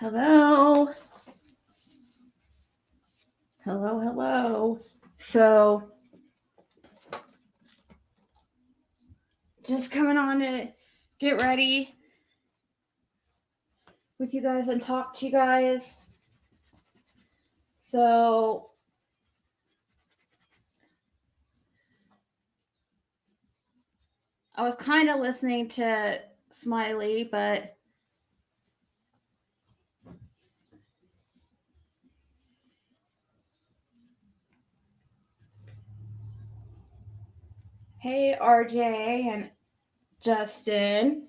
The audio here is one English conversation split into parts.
Hello. Hello, hello. So, just coming on to get ready with you guys and talk to you guys. So, I was kind of listening to Smiley, but hey, RJ and Justin.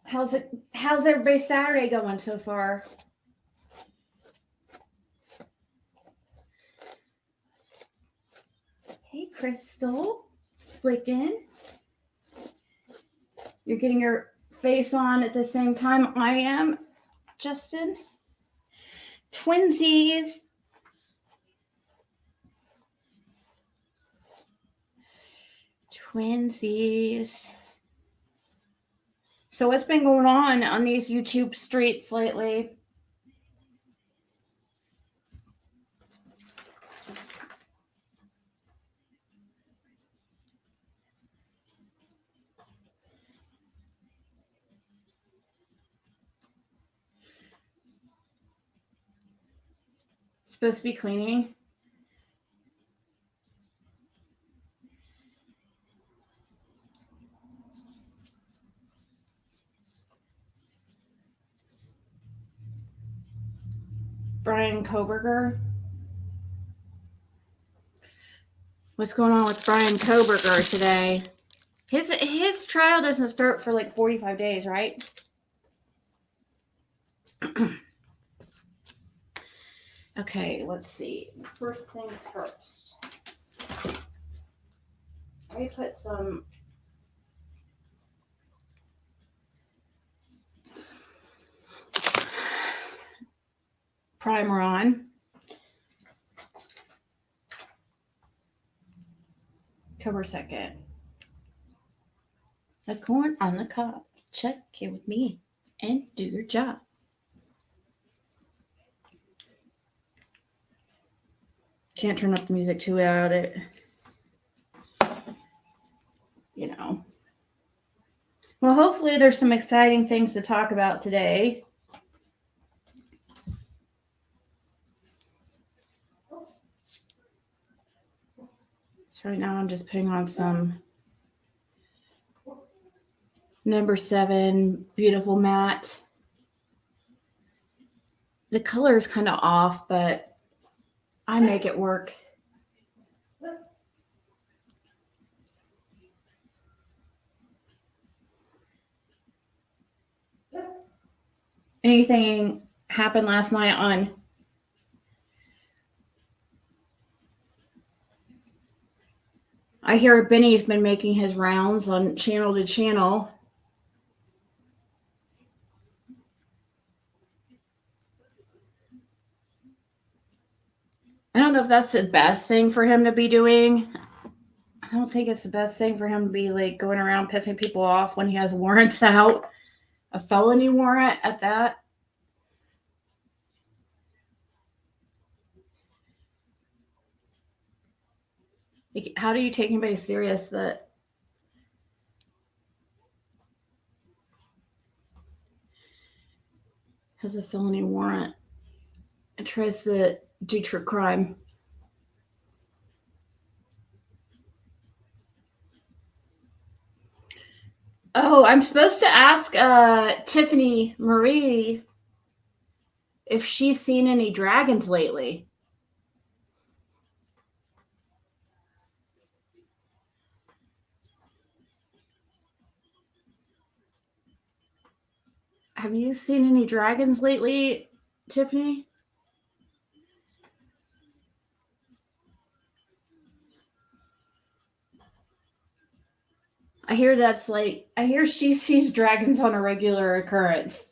How's everybody's Saturday going so far? Hey, Crystal. Flicking. You're getting your face on at the same time I am, Justin. Twinsies. Twinsies. So what's been going on these YouTube streets lately? Supposed to be cleaning. Brian Koberger. What's going on with Brian Koberger today? His trial doesn't start for like 45 days, right? Okay, let's see. First things first. I put some primer on. October 2nd. The corn on the cob. Check here with me and do your job. Can't turn up the music too loud. Well, hopefully there's some exciting things to talk about today. So right now I'm just putting on some number 7 beautiful matte. The color is kind of off, but I make it work. Anything happened last night on I hear Benny's been making his rounds on channel to channel. I don't know if that's the best thing for him to be doing. I don't think it's the best thing for him to be like going around pissing people off when he has warrants out. A felony warrant at that. Like, how do you take anybody serious that has a felony warrant and tries to do true crime? Oh, I'm supposed to ask Tiffany Marie if she's seen any dragons lately. Have you seen any dragons lately, Tiffany? I hear she sees dragons on a regular occurrence.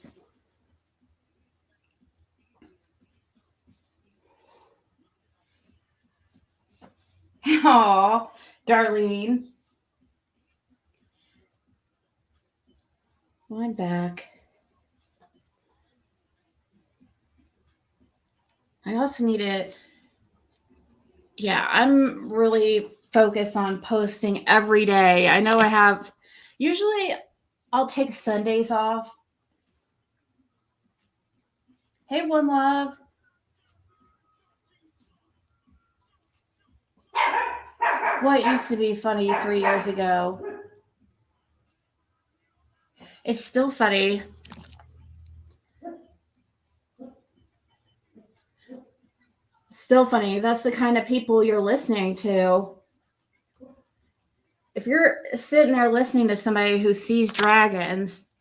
Aw, Darlene. Well, I'm back. I also need to, yeah, I'm really focused on posting every day. I know I have, usually I'll take Sundays off. Hey, One Love. What used to be funny 3 years ago? It's still funny. Still funny. That's the kind of people you're listening to. If you're sitting there listening to somebody who sees dragons,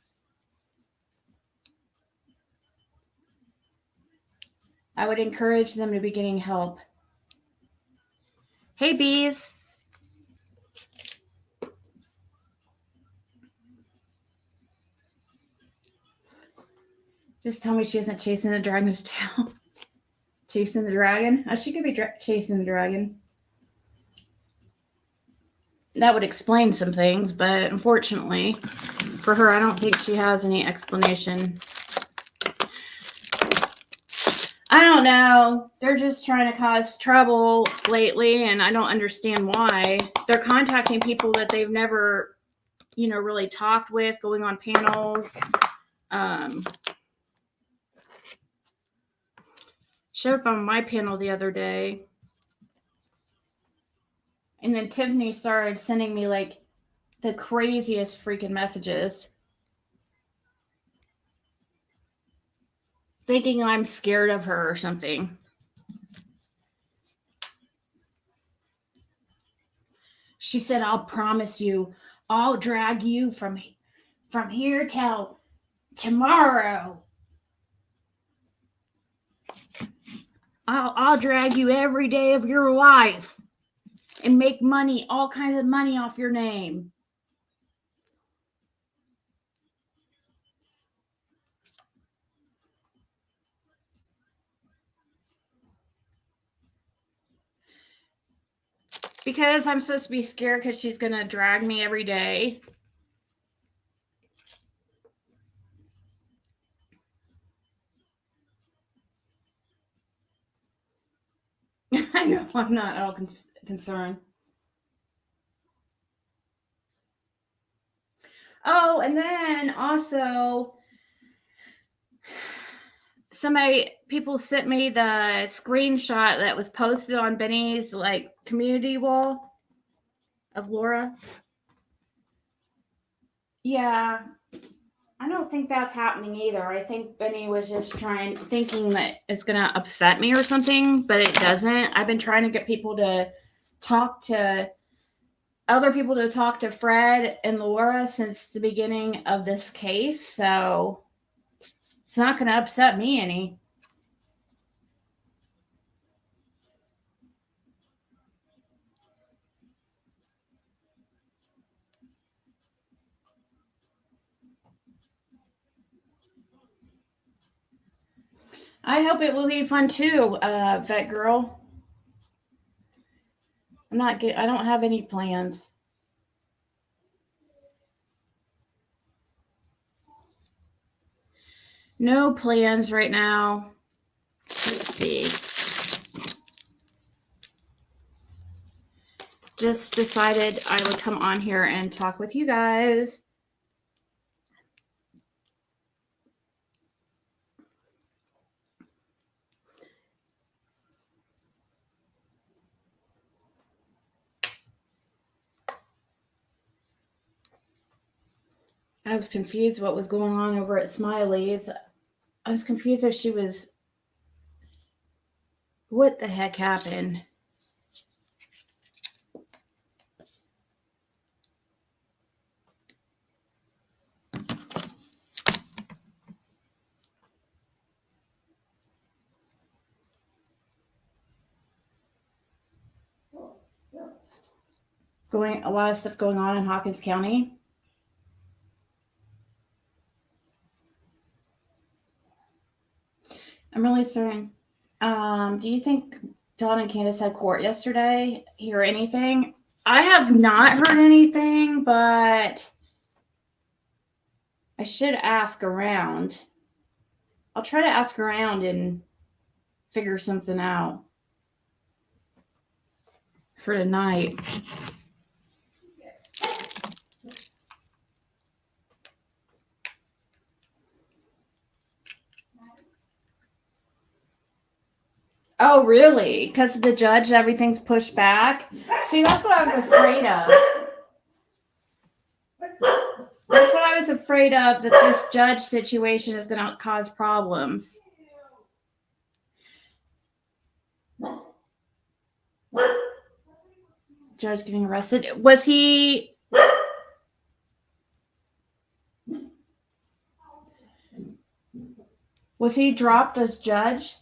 I would encourage them to be getting help. Hey, bees. Just tell me she isn't chasing the dragon's tail. Chasing the dragon? Oh, she could be chasing the dragon. That would explain some things, but unfortunately for her, I don't think she has any explanation. I don't know. They're just trying to cause trouble lately, and I don't understand why. They're contacting people that they've never, really talked with, going on panels. Showed up on my panel the other day. And then Tiffany started sending me like the craziest freaking messages. Thinking I'm scared of her or something. She said, I'll promise you, I'll drag you from here till tomorrow. I'll drag you every day of your life and make money, all kinds of money off your name. Because I'm supposed to be scared because she's going to drag me every day. I know, I'm not at all concerned. Oh, and then also, people sent me the screenshot that was posted on Benny's like community wall of Laura. Yeah, I don't think that's happening either. I think Benny was just thinking that it's going to upset me or something, but it doesn't. I've been trying to get people to talk to other people to talk to Fred and Laura since the beginning of this case, so it's not going to upset me any. I hope it will be fun too, vet girl. I don't have any plans. No plans right now. Let's see. Just decided I would come on here and talk with you guys. I was confused what was going on over at Smiley's. I was confused if she was. What the heck happened? A lot of stuff going on in Hawkins County. I'm really sorry. Do you think Dawn and Candace had court yesterday. Hear anything? I have not heard anything, but I should ask around. I'll try to ask around and figure something out for tonight. Oh, really? Because of the judge, everything's pushed back? See, that's what I was afraid of. That's what I was afraid of, that this judge situation is going to cause problems. Judge getting arrested. Was he dropped as judge?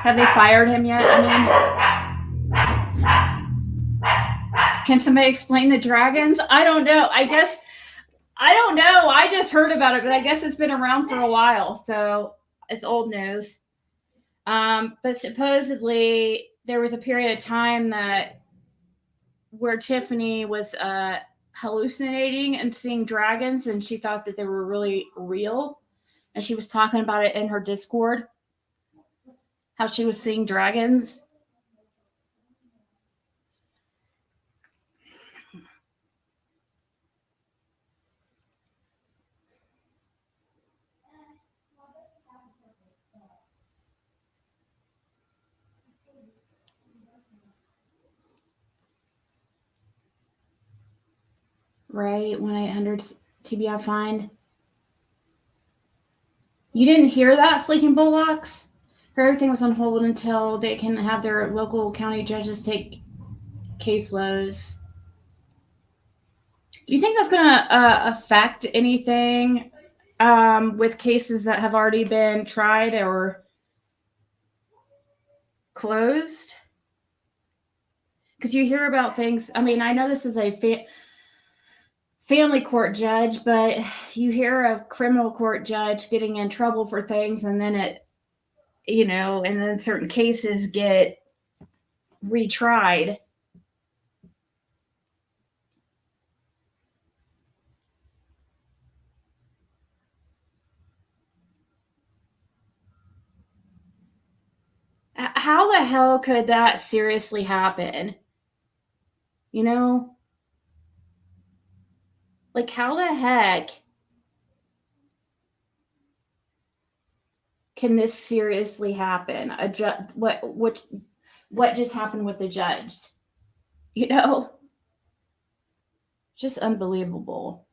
Have they fired him yet? Can somebody explain the dragons? I don't know. I don't know. I just heard about it, but I guess it's been around for a while, so it's old news. But supposedly there was a period of time where Tiffany was hallucinating and seeing dragons, and she thought that they were really real, and she was talking about it in her Discord, how she was seeing dragons. Right, 1-800-TBI find. You didn't hear that, Fleeking Bullocks? Everything was on hold until they can have their local county judges take caseloads. Do you think that's going to affect anything with cases that have already been tried or closed? Because you hear about things. I mean, I know this is a family court judge, but you hear a criminal court judge getting in trouble for things, and then and then certain cases get retried. How the hell could that seriously happen? Like, how the heck can this seriously happen? What just happened with the judge? Just unbelievable.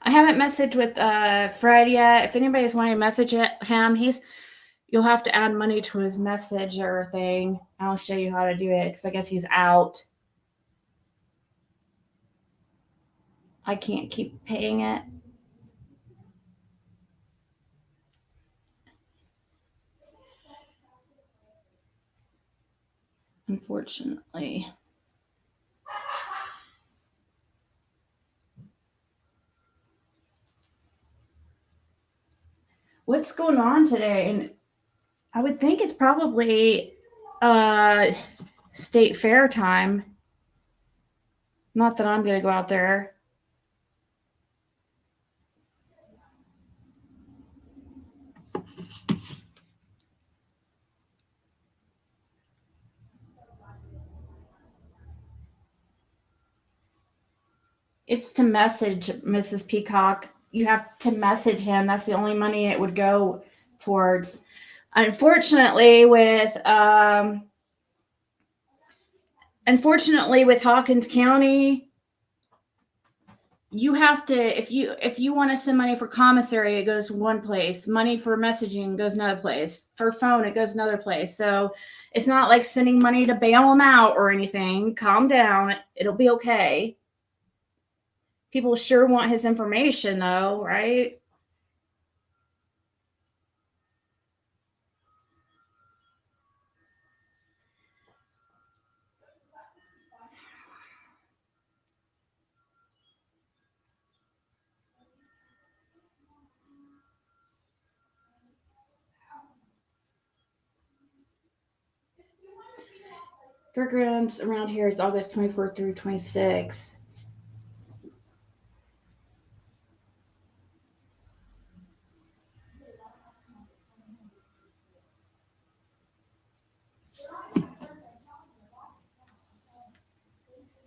I haven't messaged with Fred yet. If anybody's wanting to message him, you'll have to add money to his messenger thing. I'll show you how to do it because I guess he's out. I can't keep paying it. Unfortunately. What's going on today? And I would think it's probably state fair time. Not that I'm going to go out there. It's to message Mrs. Peacock. You have to message him. That's the only money it would go towards. Unfortunately, with Hawkins County, you have to, if you want to send money for commissary, it goes one place. Money for messaging goes another place. For phone, it goes another place. So it's not like sending money to bail them out or anything. Calm down. It'll be okay. People sure want his information, though, right? Fairgrounds around here is August 24th through 26th.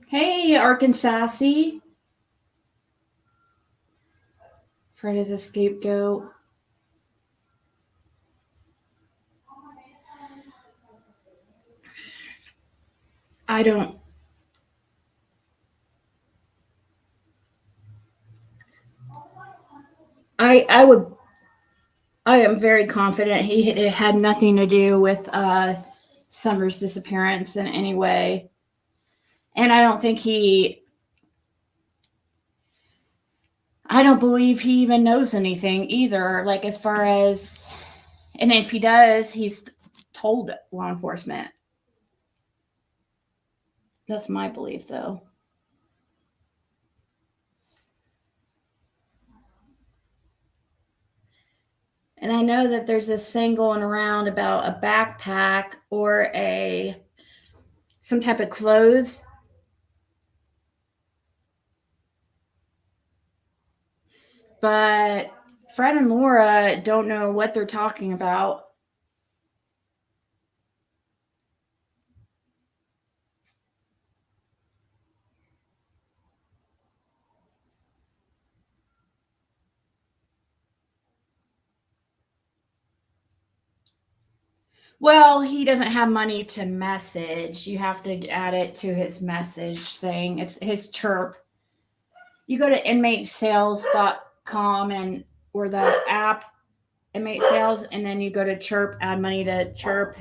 Hey, Arkansasy. Fred is a scapegoat. I don't. I would. I am very confident it had nothing to do with Summer's disappearance in any way, and I don't think he. I don't believe he even knows anything either. Like as far as, and if he does, he's told law enforcement. That's my belief, though. And I know that there's this thing going around about a backpack or a some type of clothes. But Fred and Laura don't know what they're talking about. Well, he doesn't have money to message. You have to add it to his message thing. It's his chirp. You go to inmatesales.com and or the app inmate sales, and then you go to chirp, add money to chirp,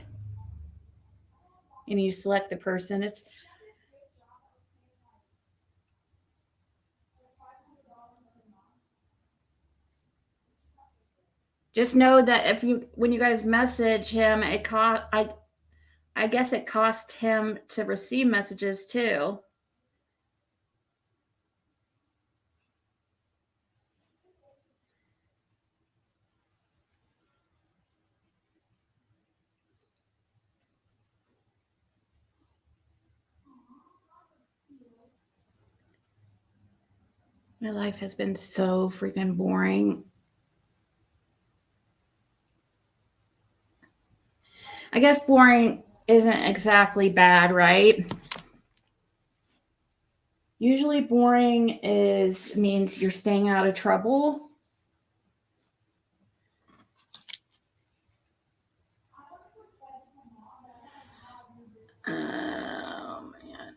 and you select the person. It's just know that if you when you guys message him, it cost I guess it cost him to receive messages too. My life has been so freaking boring. I guess boring isn't exactly bad, right? Usually boring is means you're staying out of trouble. Man.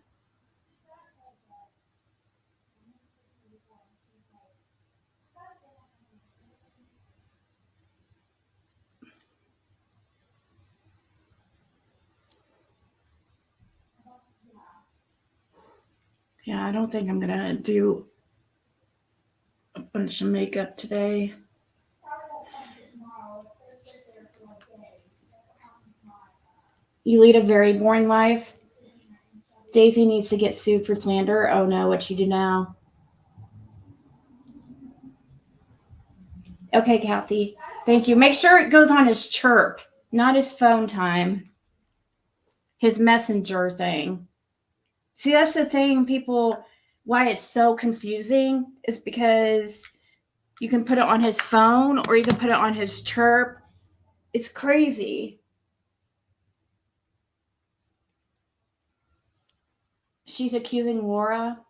Yeah, I don't think I'm gonna do a bunch of makeup today. You lead a very boring life. Daisy needs to get sued for slander. Oh no, what you do now? Okay, Kathy. Thank you. Make sure it goes on his chirp, not his phone time, his messenger thing. See, that's the thing, people, why it's so confusing is because you can put it on his phone or you can put it on his chirp. It's crazy. She's accusing Laura.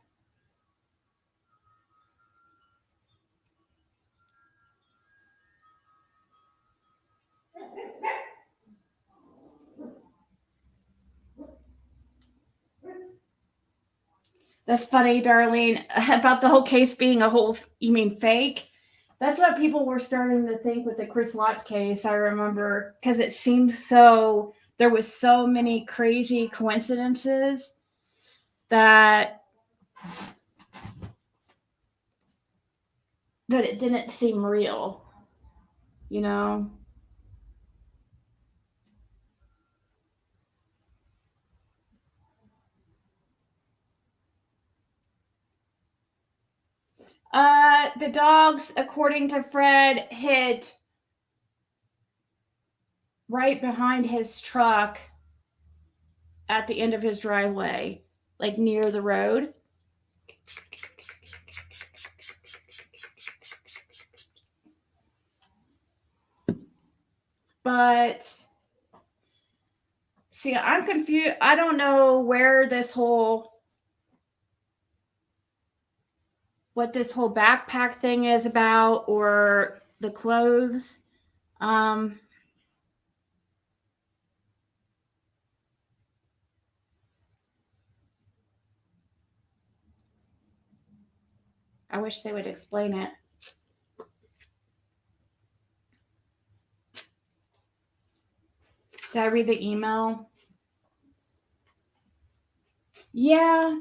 That's funny, Darlene, about the whole case being a whole, you mean fake? That's what people were starting to think with the Chris Watts case, I remember, because it seemed so, there was so many crazy coincidences that it didn't seem real, you know? The dogs, according to Fred, hit right behind his truck at the end of his driveway, like near the road. But see, I'm confused. I don't know where this whole what this whole backpack thing is about, or the clothes. Um, I wish they would explain it. Did I read the email? Yeah.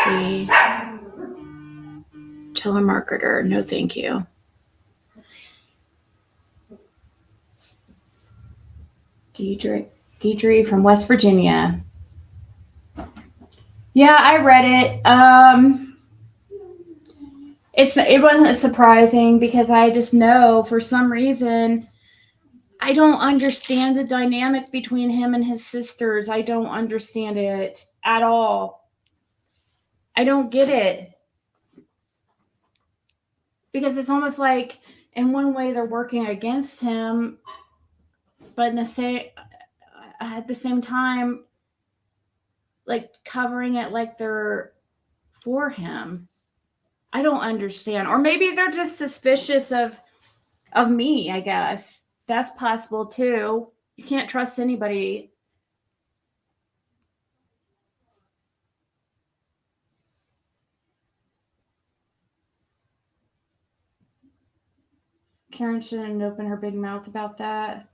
See. Telemarketer. No, thank you. Deidre from West Virginia. Yeah, I read it. It wasn't surprising because I just know for some reason I don't understand the dynamic between him and his sisters. I don't understand it at all. I don't get it because it's almost like in one way they're working against him, but in the same at the same time, like covering it like they're for him. I don't understand, or maybe they're just suspicious of me. I guess that's possible too. You can't trust anybody. Karen shouldn't open her big mouth about that.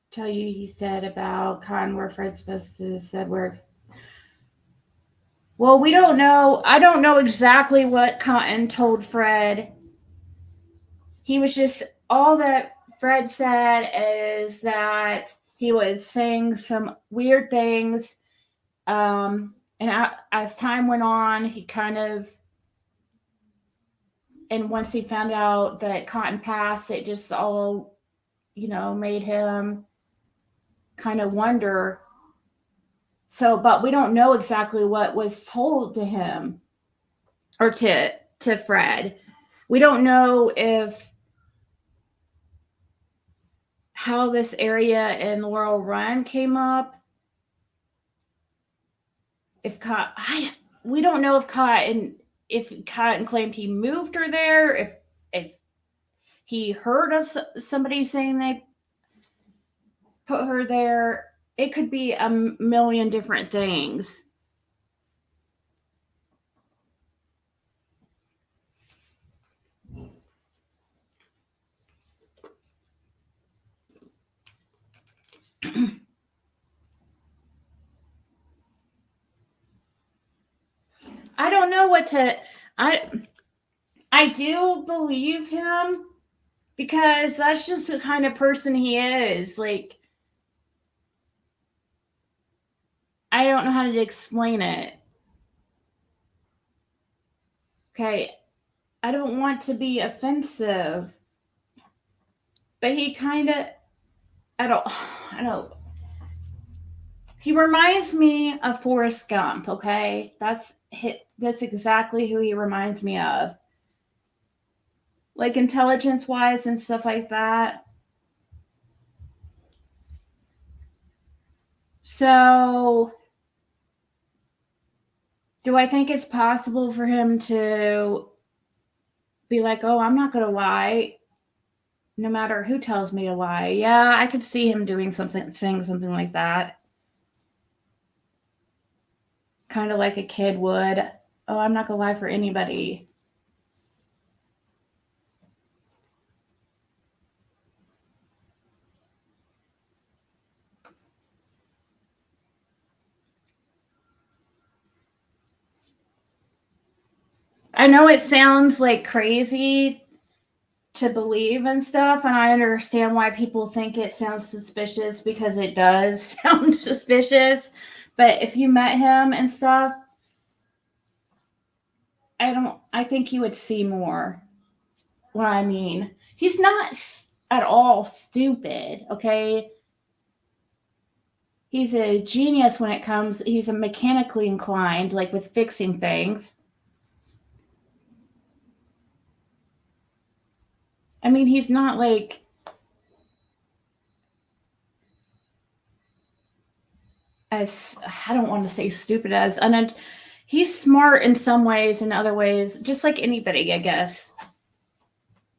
Tell you he said about Cotton where Fred's supposed to said where. Well, we don't know. I don't know exactly what Cotton told Fred. He was just all that Fred said is that he was saying some weird things. And as time went on, he kind of, and once he found out that Cotton passed, it just all, made him kind of wonder. So, but we don't know exactly what was told to him or to Fred. We don't know if how this area in Laurel Run came up. If we don't know if Cotton claimed he moved her there, if he heard of somebody saying they put her there. It could be a million different things. I don't know what to. I do believe him because that's just the kind of person he is. Like, I don't know how to explain it. Okay, I don't want to be offensive, but he kind of. I don't. He reminds me of Forrest Gump. Okay, that's exactly who he reminds me of. Like intelligence wise and stuff like that. So, do I think it's possible for him to be like, oh, I'm not going to lie, no matter who tells me to lie? Yeah, I could see him saying something like that. Kind of like a kid would. Oh, I'm not going to lie for anybody. I know it sounds like crazy to believe and stuff, and I understand why people think it sounds suspicious because it does sound suspicious. But if you met him and stuff, I think you would see more what I mean. He's not at all stupid, okay? He's a genius when it comes, he's a mechanically inclined, like with fixing things. I mean, he's not like as, I don't want to say stupid as, he's smart in some ways, in other ways, just like anybody, I guess.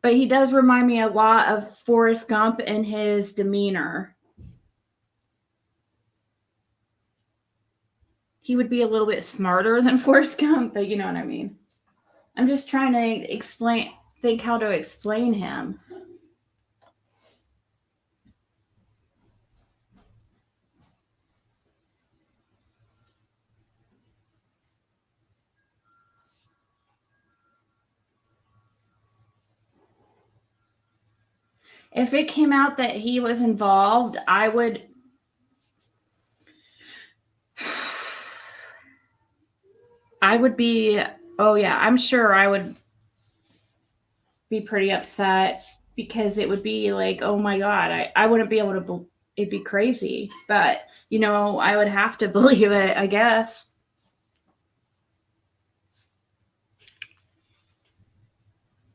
But he does remind me a lot of Forrest Gump in his demeanor. He would be a little bit smarter than Forrest Gump, but you know what I mean. I'm just trying to think how to explain him. If it came out that he was involved, I would. I would be. Oh, yeah, I'm sure I would be pretty upset because it would be like, oh my God, I wouldn't be able to. It'd be crazy. But, I would have to believe it, I guess.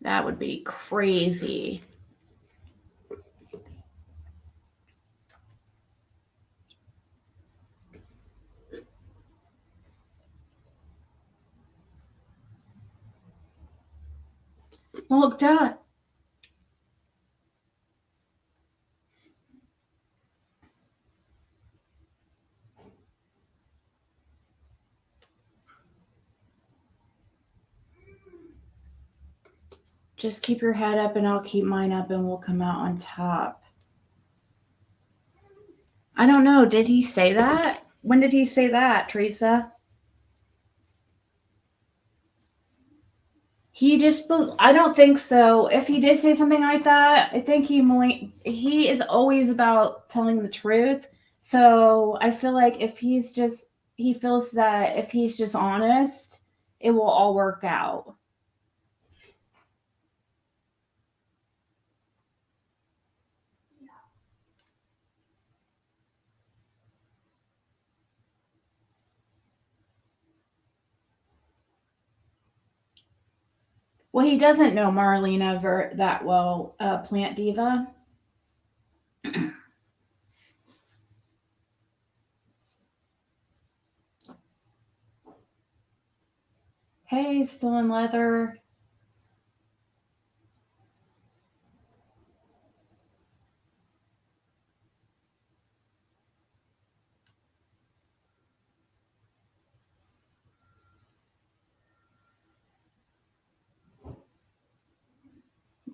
That would be crazy. Well, duh. Just keep your head up and I'll keep mine up and we'll come out on top. I don't know. Did he say that? When did he say that, Teresa? I don't think so. If he did say something like that, I think he is always about telling the truth. So I feel like he feels that if he's just honest, it will all work out. Well, he doesn't know Marlena that well, Plant Diva. Hey, still in leather.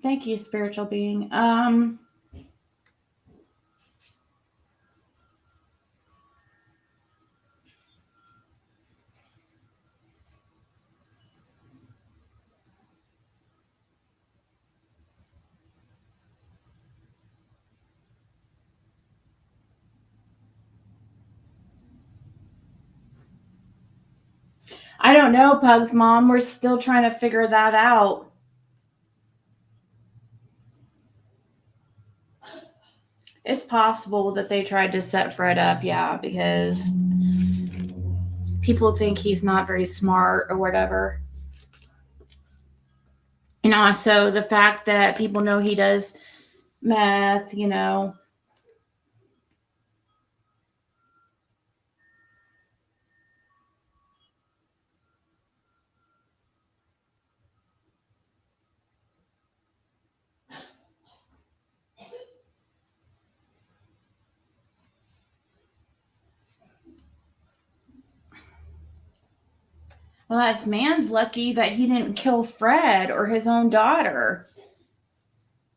Thank you, spiritual being. I don't know, Pug's mom. We're still trying to figure that out. It's possible that they tried to set Fred up, yeah, because people think he's not very smart or whatever. And also the fact that people know he does meth. Well, that's man's lucky that he didn't kill Fred or his own daughter.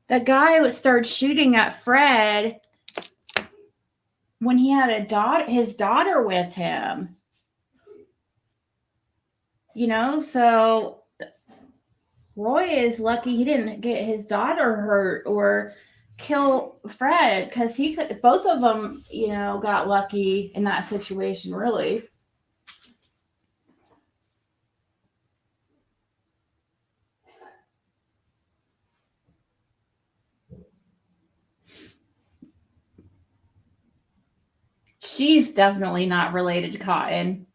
The guy would start shooting at Fred when he had his daughter with him. So Roy is lucky he didn't get his daughter hurt or kill Fred, because he could. Both of them, got lucky in that situation. Really, she's definitely not related to Cotton.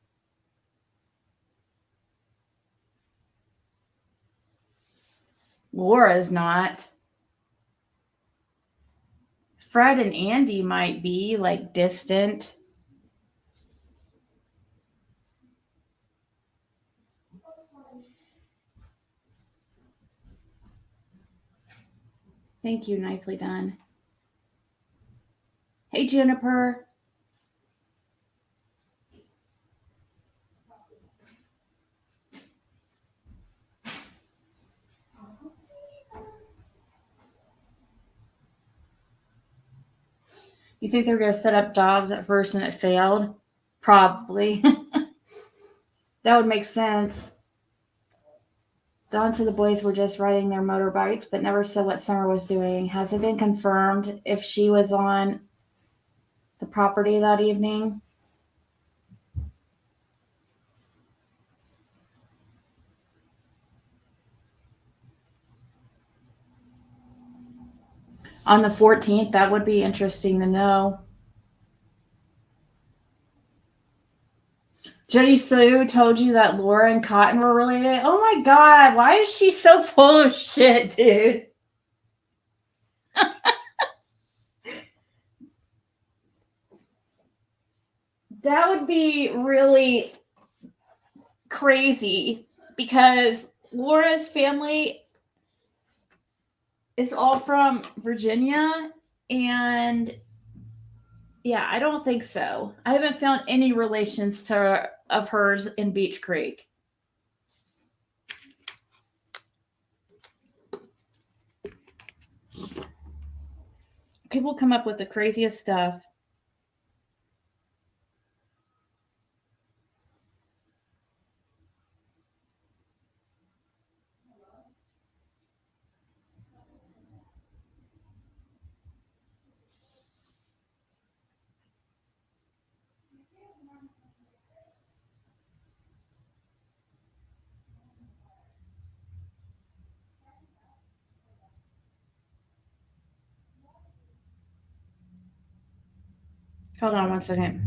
Laura's not. Fred and Andy might be like distant. Thank you. Nicely done. Hey, Juniper. You think they're going to set up jobs at first and it failed? Probably. That would make sense. Dawn said the boys were just riding their motorbikes, but never said what Summer was doing. Has it been confirmed if she was on the property that evening? On the 14th, that would be interesting to know. Jenny Sue told you that Laura and Cotton were related. Oh my God, why is she so full of shit, dude? That would be really crazy because Laura's family is all from Virginia, and yeah, I don't think so. I haven't found any relations to of hers in Beech Creek. People come up with the craziest stuff. Hold on one second.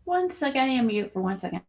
One second. I am mute for 1 second.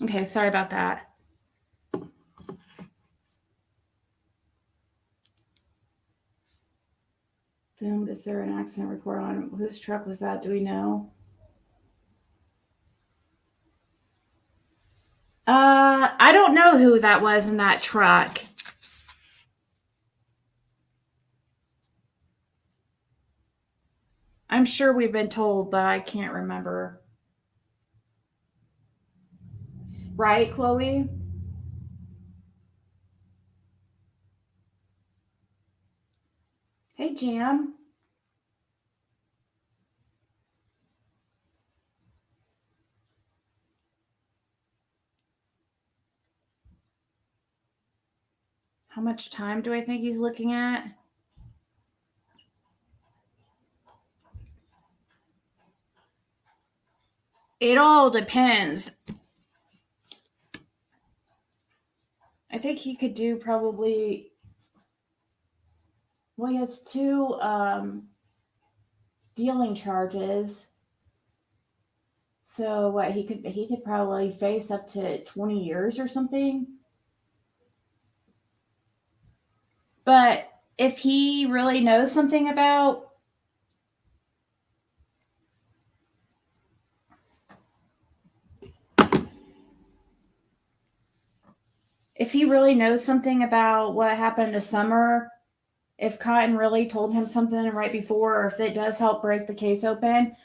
Okay, sorry about that. Filmed, is there an accident report on whose truck was that? Do we know? I don't know who that was in that truck. I'm sure we've been told, but I can't remember. Right, Chloe? Hey, Jam. How much time do I think he's looking at? It all depends. I think he could do probably. Well, he has two dealing charges. So what he could probably face up to 20 years or something. But if he really knows something about if he really knows something about what happened to Summer, if Cotton really told him something right before, or if it does help break the case open,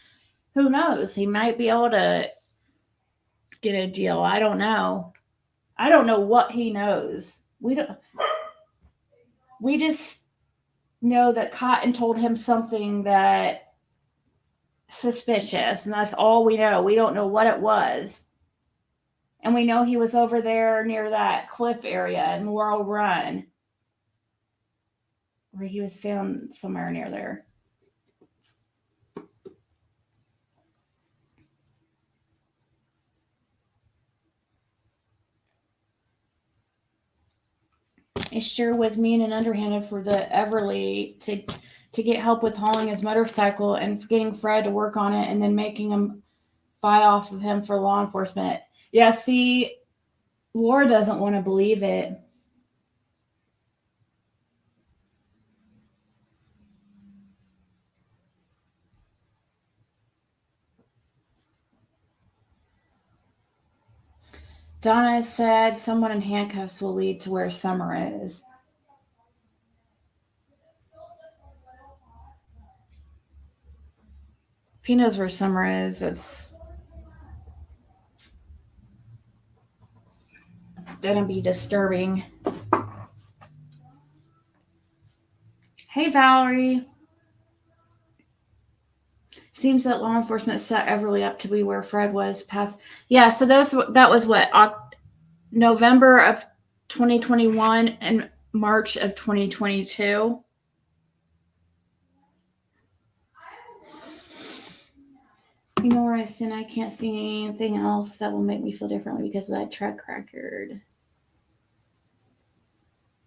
who knows? He might be able to get a deal. I don't know. I don't know what he knows. We just know that Cotton told him something that suspicious, and that's all we know. We don't know what it was. And we know he was over there near that cliff area in Laurel Run, where he was found somewhere near there. It sure was mean and underhanded for the Everly to get help with hauling his motorcycle and getting Fred to work on it and then making him buy off of him for law enforcement. Yeah, see, Laura doesn't want to believe it. Donna said someone in handcuffs will lead to where Summer is. If he knows where Summer is, it's gonna be disturbing. Hey, Valerie. Seems that law enforcement set Everly up to be where Fred was past. Yeah, so that was what November of 2021 and March of 2022. You know where I stand. I can't see anything else that will make me feel differently because of that track record.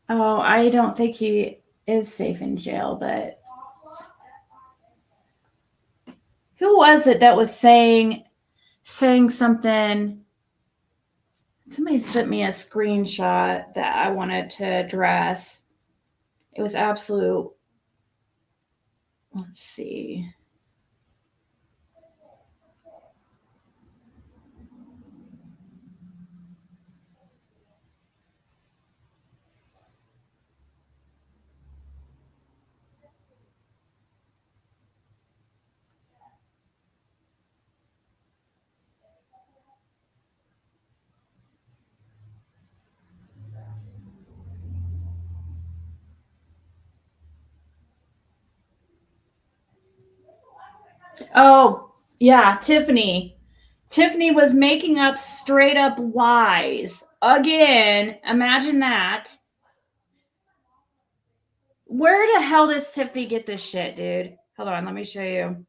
Oh, I don't think he is safe in jail, but who was it that was saying something? Somebody sent me a screenshot that I wanted to address. It was absolute. Let's see. Oh, yeah, Tiffany. Tiffany was making up straight up lies. Again, imagine that. Where the hell does Tiffany get this shit, dude? Hold on, let me show you.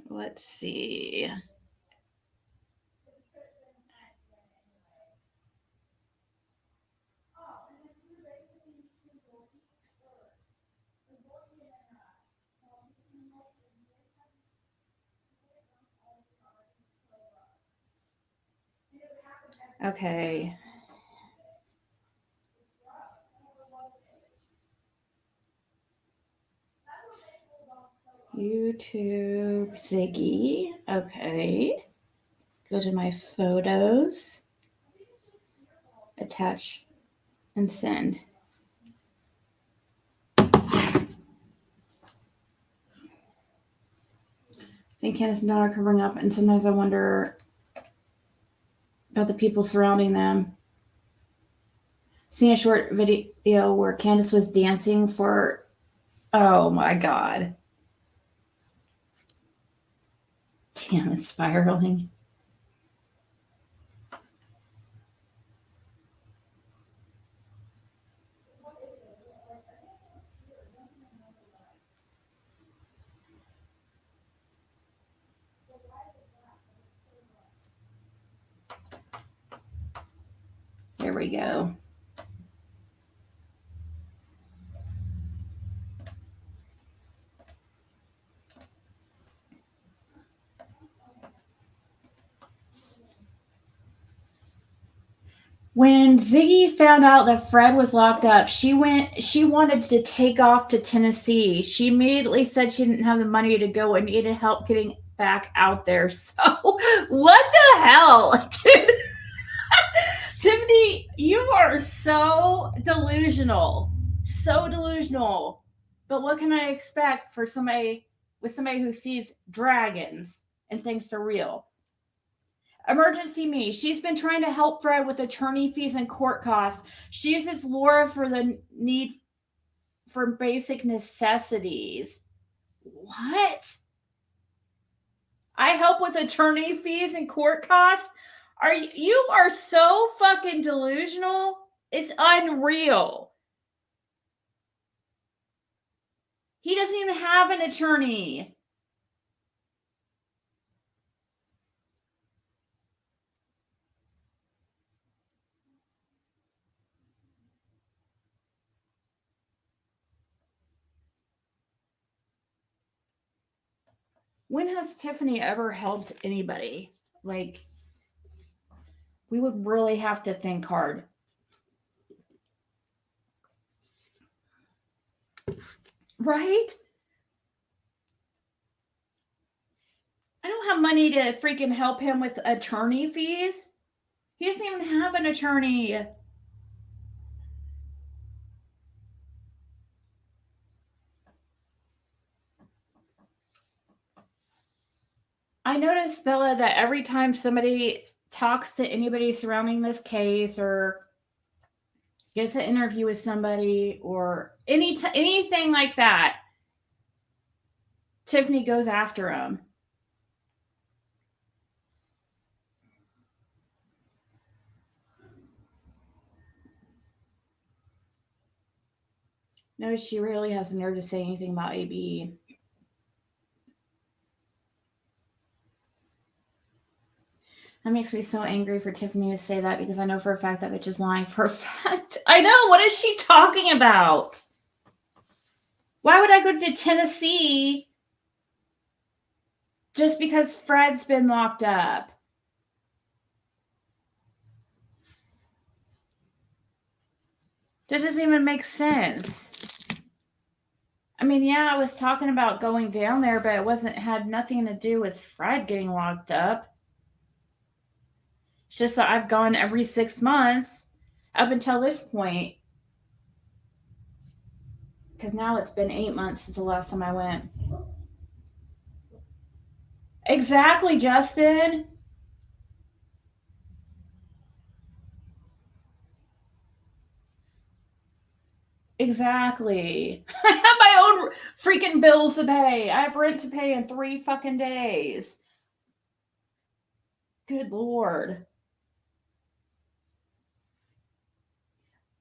Let's see. Okay. YouTube Ziggy. Okay. Go to my photos. Attach and send. I think Candace and Donna are covering up, and sometimes I wonder about the people surrounding them. Seen a short video where Candace was dancing for. Oh my god. Damn, it's spiraling. There we go. When Ziggy found out that Fred was locked up, she wanted to take off to Tennessee. She immediately said she didn't have the money to go and needed help getting back out there. So, what the hell? Dude, Tiffany, you are so delusional. So delusional. But what can I expect for somebody who sees dragons and thinks they're real? Emergency me. She's been trying to help Fred with attorney fees and court costs. She uses Laura for the need for basic necessities. What? I help with attorney fees and court costs? You are so fucking delusional. It's unreal. He doesn't even have an attorney. When has Tiffany ever helped anybody? Like, we would really have to think hard. Right? I don't have money to freaking help him with attorney fees. He doesn't even have an attorney. I noticed, Bella, that every time somebody talks to anybody surrounding this case or gets an interview with somebody or anything like that, Tiffany goes after him. No, she really has the nerve to say anything about AB. That makes me so angry for Tiffany to say that because I know for a fact that bitch is lying for a fact. I know. What is she talking about? Why would I go to Tennessee just because Fred's been locked up? That doesn't even make sense. I mean, yeah, I was talking about going down there, but it had nothing to do with Fred getting locked up. It's just that I've gone every 6 months up until this point. Because now it's been 8 months since the last time I went. Exactly, Justin. Exactly. I have my own freaking bills to pay. I have rent to pay in 3 fucking days. Good Lord.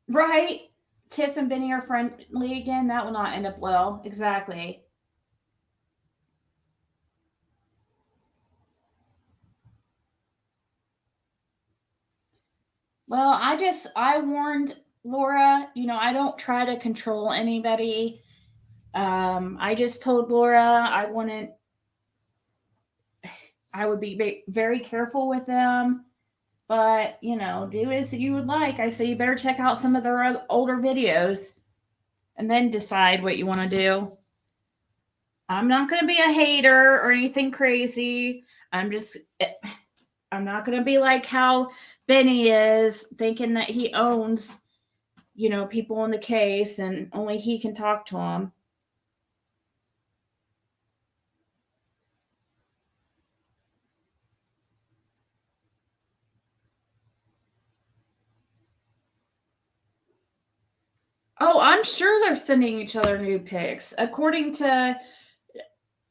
Right? Tiff and Benny are friendly again. That will not end up well. Exactly. Well, I warned Laura, I don't try to control anybody. I just told Laura I would be very careful with them, but do as you would like. I say you better check out some of their older videos and then decide what you want to do. I'm not going to be a hater or anything crazy. I'm not going to be like how Benny is, thinking that he owns, people in the case and only he can talk to them. Oh, I'm sure they're sending each other nude pics. According to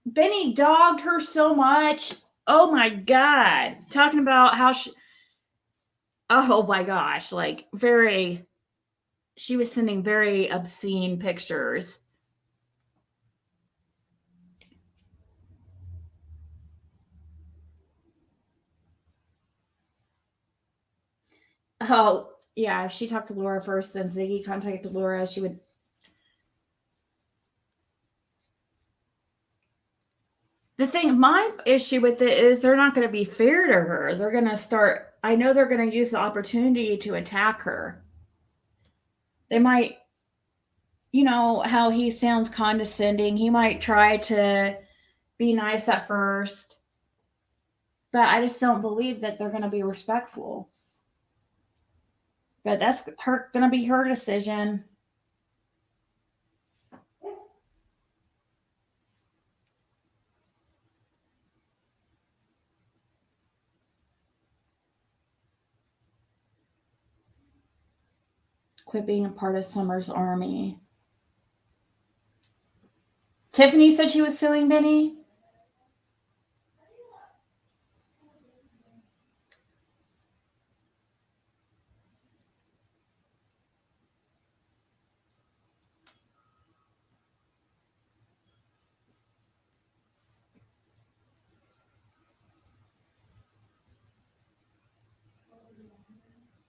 Benny, dogged her so much. Oh my God. Talking about how oh my gosh, like she was sending very obscene pictures. Oh, yeah. If she talked to Laura first, then Ziggy contacted Laura, she would. My issue with it is they're not going to be fair to her. They're going to start I know they're going to use the opportunity to attack her. They might, how he sounds condescending. He might try to be nice at first, but I just don't believe that they're going to be respectful. But that's going to be her decision. Quit being a part of Summer's army. Tiffany said she was suing Benny.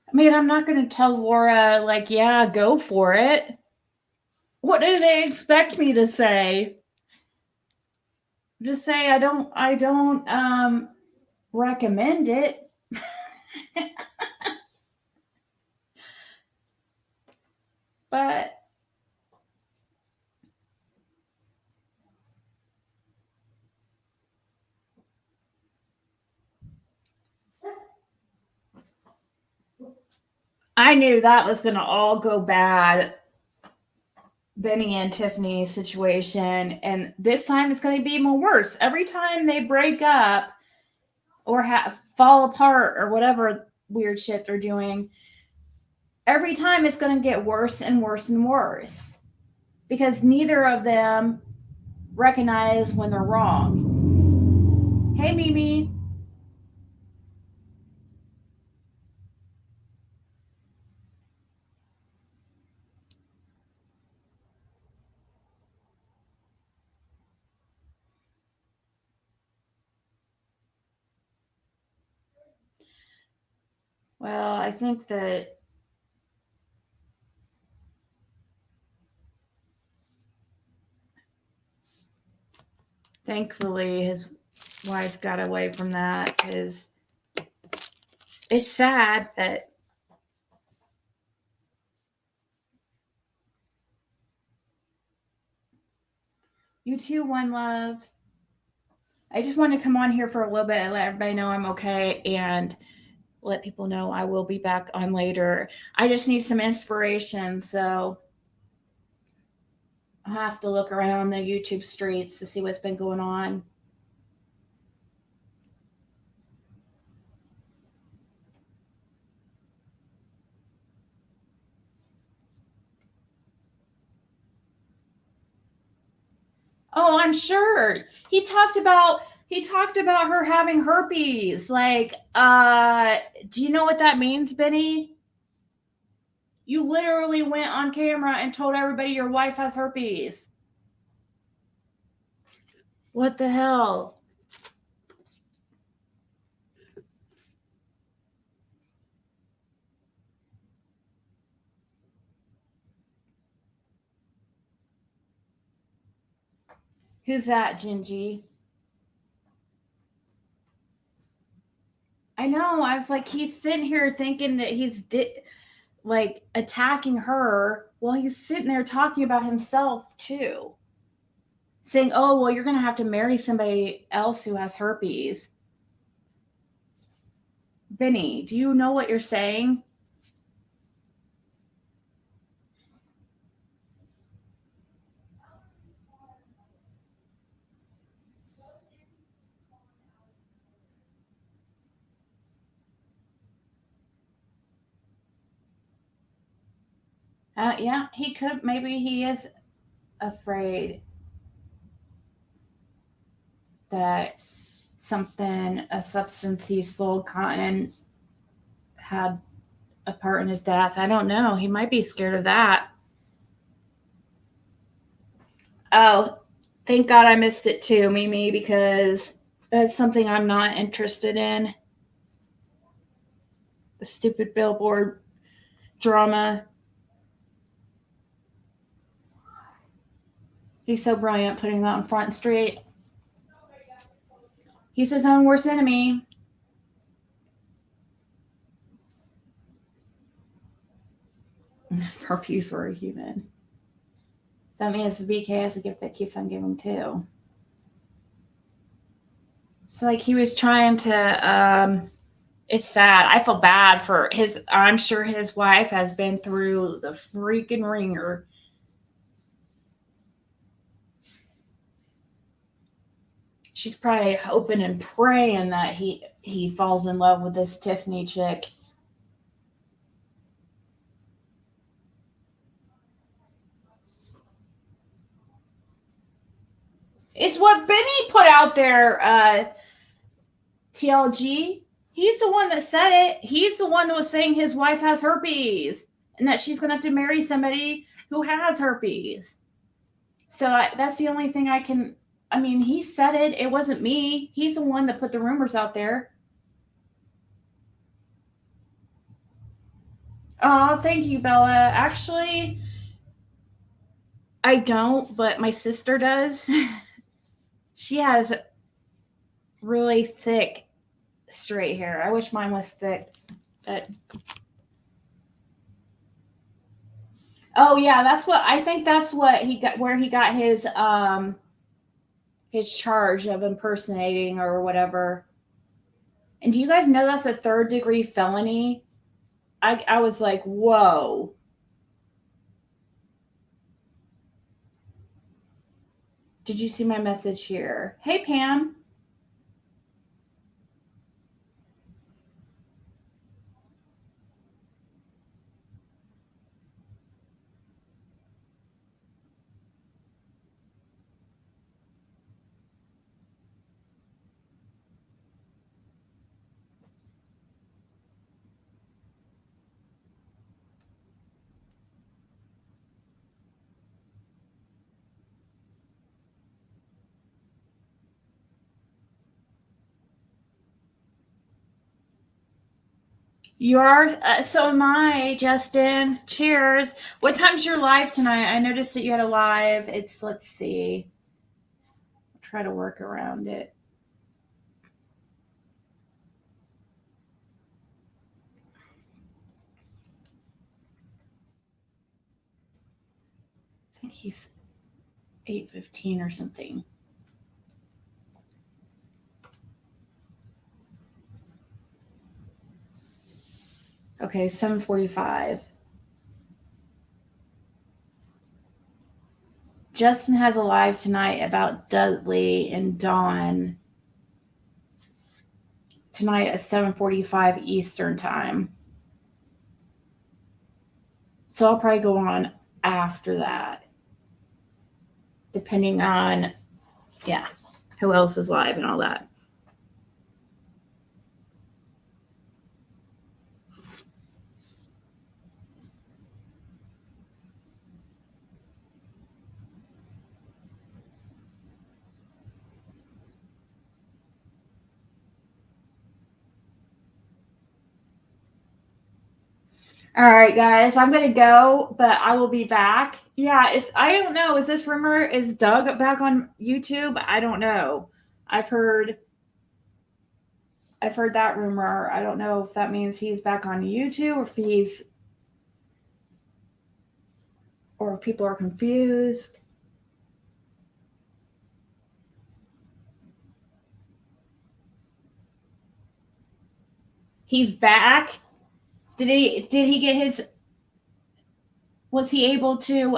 I mean, I'm not going to tell Laura, like, yeah, go for it. What do they expect me to say? Just say I don't recommend it. But I knew that was going to all go bad. Benny and Tiffany's situation, and this time it's going to be even worse. Every time they break up or fall apart or whatever weird shit they're doing, every time it's going to get worse and worse and worse because neither of them recognize when they're wrong. Hey, Mimi. Well, I think that thankfully his wife got away from that because it's sad, but you too, One Love. I just want to come on here for a little bit and let everybody know I'm okay and let people know I will be back on later. I just need some inspiration, so I'll have to look around the YouTube streets to see what's been going on. Oh, I'm sure. He talked about her having herpes. Like, do you know what that means, Benny? You literally went on camera and told everybody your wife has herpes. What the hell? Who's that, Gingy? I know. I was like, he's sitting here thinking that he's like attacking her while he's sitting there talking about himself too. Saying, oh, well, you're going to have to marry somebody else who has herpes. Benny, do you know what you're saying? Yeah, he could. Maybe he is afraid that a substance he sold, cotton, had a part in his death. I don't know. He might be scared of that. Oh, thank God I missed it too, Mimi, because that's something I'm not interested in. The stupid billboard drama. He's so brilliant putting that on Front Street. He's his own worst enemy. Herpes or a human. That means the BK has a gift that keeps on giving too. So like he was trying to it's sad. I feel bad for I'm sure his wife has been through the freaking ringer. She's probably hoping and praying that he falls in love with this Tiffany chick. It's what Benny put out there, TLG. He's the one that said it. He's the one that was saying his wife has herpes and that she's going to have to marry somebody who has herpes. So that's the only thing I can. I mean, he said it. It wasn't me. He's the one that put the rumors out there. Oh, thank you, Bella. Actually, I don't, but my sister does. She has really thick straight hair. I wish mine was thick. But oh yeah, that's what I think. That's what he got. Where he got his charge of impersonating or whatever. And do you guys know that's a 3rd-degree felony? I was like, whoa. Did you see my message here? Hey, Pam. You are? So am I, Justin. Cheers. What time's your live tonight? I noticed that you had a live. Let's see. I'll try to work around it. I think he's 8:15 or something. Okay, 7:45. Justin has a live tonight about Dudley and Dawn tonight at 7:45 Eastern time. So I'll probably go on after that, depending on, yeah, who else is live and all that. All right, guys, I'm gonna go, but I will be back. Yeah, I don't know. Is this rumor? Is Doug back on YouTube? I don't know. I've heard that rumor. I don't know if that means he's back on YouTube or if people are confused. He's back. Did he get his? Was he able to?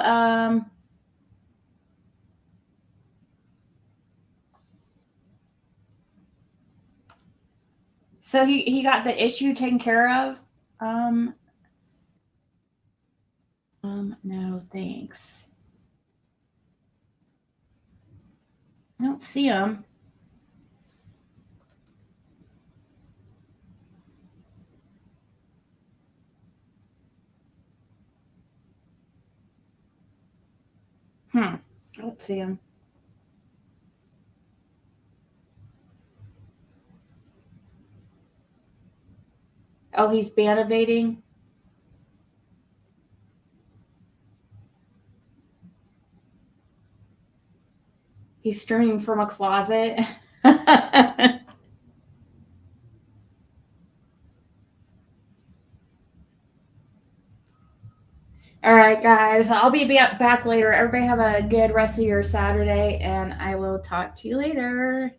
So he got the issue taken care of. No, thanks. I don't see him. I don't see him. Oh, he's ban evading. He's streaming from a closet. All right, guys. I'll be back later. Everybody have a good rest of your Saturday, and I will talk to you later.